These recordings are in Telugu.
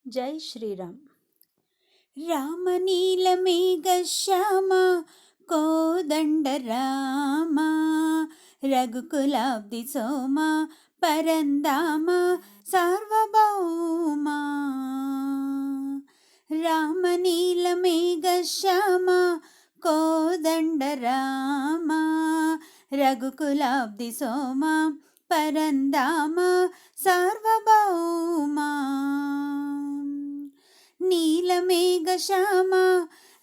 జై శ్రీరామ్. రామనీలమేఘ శ్యామ కోదండ రామ రఘుకులాబ్ది సోమ పరందామ సార్వభౌమ. రామనీలమేఘ శ్యామ కోదండ రామ రఘుకులాబ్ది సోమ పరందామ సార్వభౌమ. నీలమేఘ శ్యామ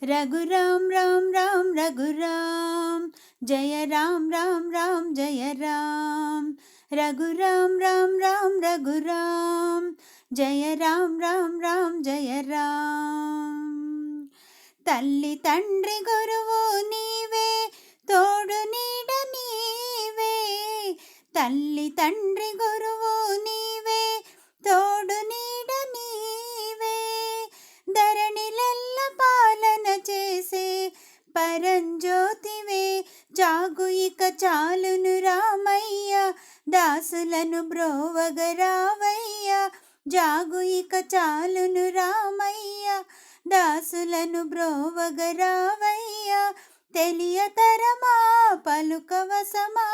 రఘురామ్ రామ్ రామ్ రఘురామ్ జయ రామ్ రామ్ రామ్ జయ రామ్ రఘురామ్ రామ్ రామ్ రఘురామ్ జయ రామ్ రామ్ రామ్ జయ రామ్. తల్లి తండ్రి గురువు నీవే తోడు నీడ నీవే, తల్లి తండ్రి గురువు నీవే తోడు నీడ నీవే, ధరణిలెల్ల పాలన చేసే పరంజ్యోతివే. జాగు ఇక చాలును రామయ్య దాసులను బ్రోవగరావయ్య, జాగు ఇక చాలును రామయ్య దాసులను బ్రోవగరావయ్య. తెలియతరమా పలుకవసమా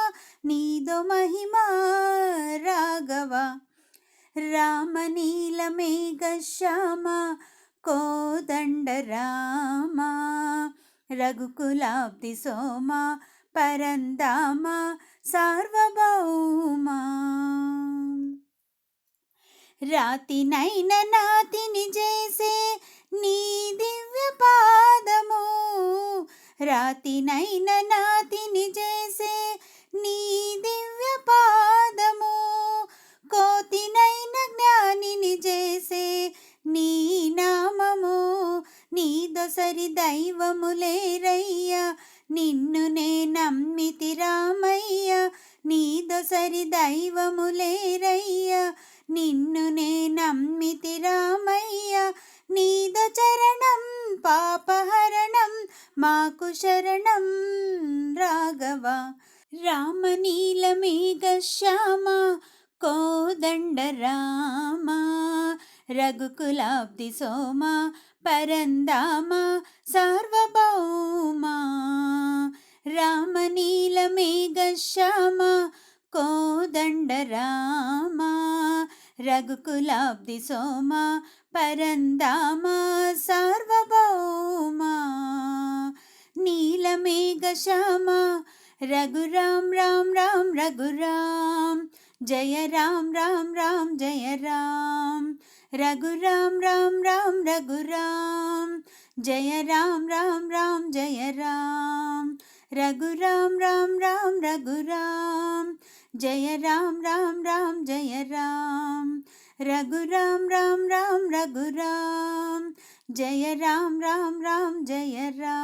నీదో మహిమా రాఘవ. రామనీలమేఘ శ్యామ కోదండ రామ రఘుకులాబ్ది సోమ పరందామ సార్వభౌమ. రాతినైన నాతిని చేసే నీ దివ్య పాదము, రాతినైన నాతిని చేసే నీ దివ్య పాదము, కోతినైన జ్ఞానిని చేసే నీ నామము. నీ దొసరి దైవములేరయ్య నిన్ను నే నమ్మితి రామయ్య, నీ దొసరి దైవములేరయ్య నిన్ను నే నమ్మితి రామయ్య. నీద చరణం పాపహరణం మాకు శరణం రాఘవ. రామనీలమేఘ శ్యామ కోదండ రామ రఘుకులాబ్ది సోమ పరందామ సార్వభౌమ. రామనీలమేఘ శ్యామ కోదండ రామ రఘుకులాబ్ది సోమ పరందామ సార్వభౌమ. నీలమేఘ శ్యామ రఘురామ్ రామ్ రామ్ రఘురామ్ జయ రామ్ రామ్ రామ్ జయ రామ్ రఘురామ్ రామ్ రామ్ రఘురామ్ జయ రామ్ రామ్ రామ్ జయ రామ్ రఘురామ్ రామ్ రామ్ రఘురామ్ జయ రామ్ రామ్ రామ్ జయ రామ్ రఘురామ్ రామ్ రామ్ రఘురామ్ జయ రామ్ రామ్ రామ్ జయ రామ్.